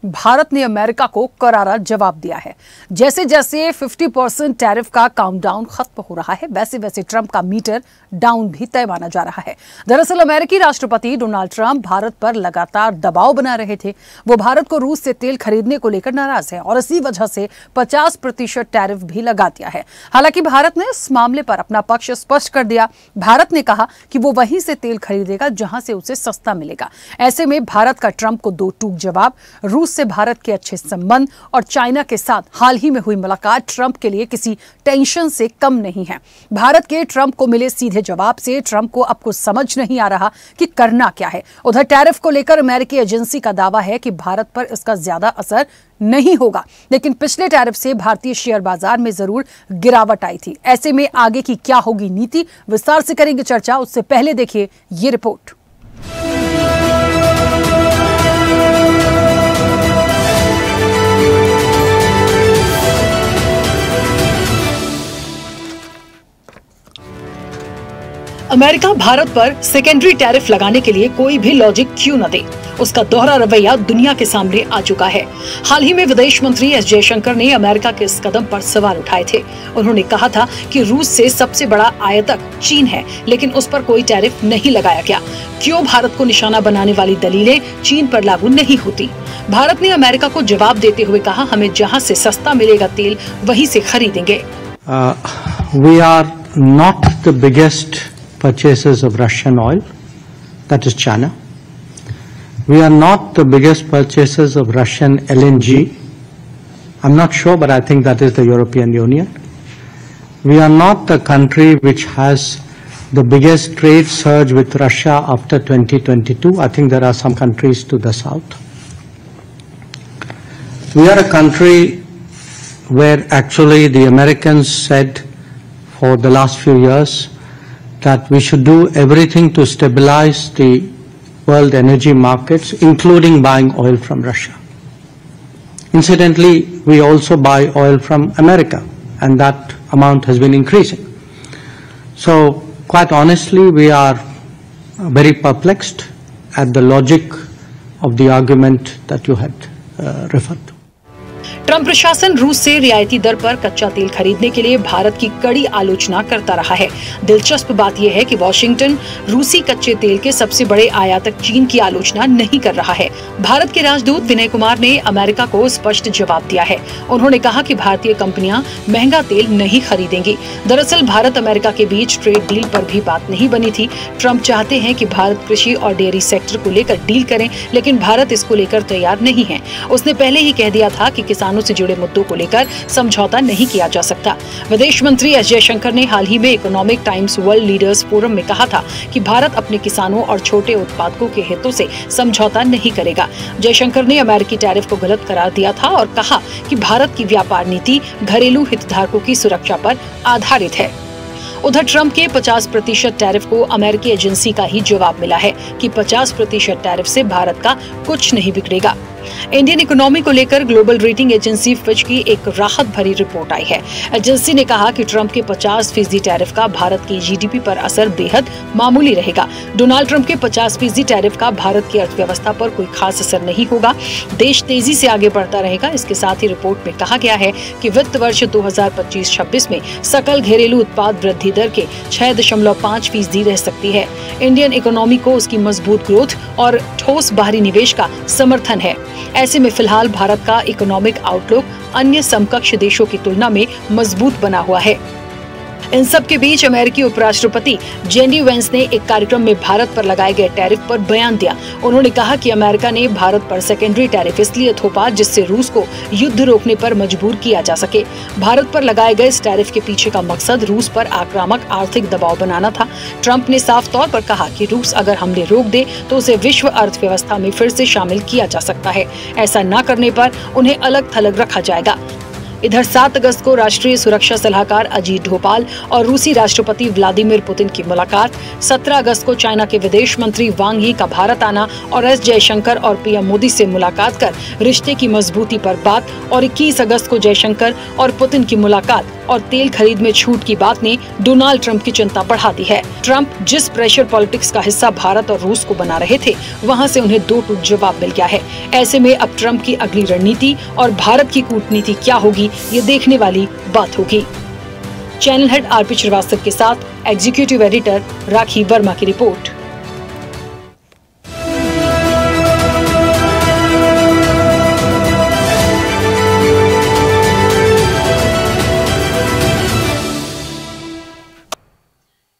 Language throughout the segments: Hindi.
भारत ने अमेरिका को करारा जवाब दिया है। जैसे जैसे 50% टैरिफ का काउंटडाउन खत्म हो रहा है, वैसे वैसे ट्रंप का मीटर डाउन भी तय माना जा रहा है। दरअसल अमेरिकी राष्ट्रपति डोनाल्ड ट्रंप भारत पर लगातार दबाव बना रहे थे। वो भारत को रूस से तेल खरीदने को लेकर नाराज है और इसी वजह से 50% टैरिफ भी लगा दिया है। हालांकि भारत ने इस मामले पर अपना पक्ष स्पष्ट कर दिया। भारत ने कहा कि वो वहीं से तेल खरीदेगा जहां से उसे सस्ता मिलेगा। ऐसे में भारत का ट्रंप को दो टूक जवाब। रूस से भारत के अच्छे संबंध और चाइना के साथ हाल ही में हुई मुलाकात ट्रंप के लिए किसी टेंशन से कम नहीं है। भारत के ट्रंप को मिले सीधे जवाब से ट्रंप को अब कुछ समझ नहीं आ रहा कि करना क्या है। उधर टैरिफ को लेकर अमेरिकी एजेंसी का दावा है कि भारत पर इसका ज्यादा असर नहीं होगा, लेकिन पिछले टैरिफ से भारतीय शेयर बाजार में जरूर गिरावट आई थी। ऐसे में आगे की क्या होगी नीति, विस्तार से करेंगे चर्चा। उससे पहले देखिए ये रिपोर्ट। अमेरिका भारत पर सेकेंडरी टैरिफ लगाने के लिए कोई भी लॉजिक क्यों न दे, उसका दोहरा रवैया दुनिया के सामने आ चुका है। हाल ही में विदेश मंत्री एस जयशंकर ने अमेरिका के इस कदम पर सवाल उठाए थे। उन्होंने कहा था कि रूस से सबसे बड़ा आयातक चीन है, लेकिन उस पर कोई टैरिफ नहीं लगाया गया। क्यों भारत को निशाना बनाने वाली दलीलें चीन पर लागू नहीं होती? भारत ने अमेरिका को जवाब देते हुए कहा, हमें जहाँ से सस्ता मिलेगा तेल वहीं से खरीदेंगे। We are not the biggest purchasers of Russian oil, that is China. We are not the biggest purchasers of Russian LNG. I'm not sure, but I think that is the European Union. We are not the country which has the biggest trade surge with Russia after 2022. I think there are some countries to the south. We are a country where actually the Americans said for the last few years that we should do everything to stabilize the world energy markets, including buying oil from Russia. Incidentally, we also buy oil from America, and that amount has been increasing. So, quite honestly, we are very perplexed at the logic of the argument that you had referred to. Trump प्रशासन रूस से रियायती दर पर कच्चा तेल खरीदने के लिए भारत की कड़ी आलोचना करता रहा है। दिलचस्प बात यह है कि वॉशिंगटन रूसी कच्चे तेल के सबसे बड़े आयातक चीन की आलोचना नहीं कर रहा है। भारत के राजदूत विनय कुमार ने अमेरिका को स्पष्ट जवाब दिया है। उन्होंने कहा कि भारतीय कंपनियां महंगा तेल नहीं खरीदेंगी। दरअसल भारत अमेरिका के बीच ट्रेड डील पर भी बात नहीं बनी थी। ट्रंप चाहते हैं कि भारत कृषि और डेयरी सेक्टर को लेकर डील करें, लेकिन भारत इसको लेकर तैयार नहीं है। उसने पहले ही कह दिया था कि किसानों से जुड़े मुद्दों को लेकर समझौता नहीं किया जा सकता। विदेश मंत्री एस जयशंकर ने हाल ही में economic times world leaders forum में कहा था कि भारत अपने किसानों और छोटे उत्पादकों के हितों से समझौता नहीं करेगा। जयशंकर ने अमेरिकी टैरिफ को गलत करार दिया था और कहा कि भारत की व्यापार नीति घरेलू हितधारकों की सुरक्षा पर आधारित है। उधर ट्रंप के 50% टैरिफ को अमेरिकी एजेंसी का ही जवाब मिला है कि 50% टैरिफ से भारत का कुछ नहीं बिगड़ेगा। इंडियन इकोनॉमी को लेकर ग्लोबल रेटिंग एजेंसी फिच की एक राहत भरी रिपोर्ट आई है। एजेंसी ने कहा कि ट्रंप के 50% टैरिफ का भारत की जीडीपी पर असर बेहद मामूली रहेगा। डोनाल्ड ट्रंप के 50% टैरिफ का भारत की अर्थव्यवस्था पर कोई खास असर नहीं होगा। देश तेजी से आगे बढ़ता रहेगा। इसके साथ ही रिपोर्ट में कहा गया है कि वित्त वर्ष 2025-26 में सकल घरेलू उत्पाद वृद्धि दर के 6.5% रह सकती है। इंडियन इकोनॉमी को उसकी मजबूत ग्रोथ और ठोस बाहरी निवेश का समर्थन है। ऐसे में फिलहाल भारत का इकोनॉमिक आउटलुक अन्य समकक्ष देशों की तुलना में मजबूत बना हुआ है। इन सब के बीच अमेरिकी उपराष्ट्रपति जेडी वेंस ने एक कार्यक्रम में भारत पर लगाए गए टैरिफ पर बयान दिया। उन्होंने कहा कि अमेरिका ने भारत पर सेकेंडरी टैरिफ इसलिए थोपा जिससे रूस को युद्ध रोकने पर मजबूर किया जा सके। भारत पर लगाए गए इस टैरिफ के पीछे का मकसद रूस पर आक्रामक आर्थिक दबाव बनाना था। ट्रंप ने साफ तौर पर कहा कि रूस अगर हमले रोक दे तो उसे विश्व अर्थव्यवस्था में फिर से शामिल किया जा सकता है। ऐसा न करने पर उन्हें अलग थलग रखा जाएगा। इधर 7 अगस्त को राष्ट्रीय सुरक्षा सलाहकार अजीत डोभाल और रूसी राष्ट्रपति व्लादिमीर पुतिन की मुलाकात, 17 अगस्त को चाइना के विदेश मंत्री वांग यी का भारत आना और एस जयशंकर और पीएम मोदी से मुलाकात कर रिश्ते की मजबूती पर बात, और 21 अगस्त को जयशंकर और पुतिन की मुलाकात और तेल खरीद में छूट की बात ने डोनाल्ड ट्रंप की चिंता बढ़ा दी है। ट्रंप जिस प्रेशर पॉलिटिक्स का हिस्सा भारत और रूस को बना रहे थे, वहां से उन्हें दो टूक जवाब मिल गया है। ऐसे में अब ट्रंप की अगली रणनीति और भारत की कूटनीति क्या होगी, ये देखने वाली बात होगी। चैनल हेड आरपी श्रीवास्तव के साथ एग्जीक्यूटिव एडिटर राखी वर्मा की रिपोर्ट।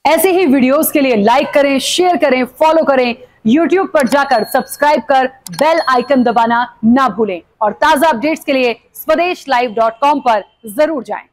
ऐसे ही वीडियोस के लिए लाइक करें, शेयर करें, फॉलो करें। YouTube पर जाकर सब्सक्राइब कर बेल आइकन दबाना ना भूलें और ताजा अपडेट्स के लिए swedeshlive.com पर जरूर जाएं।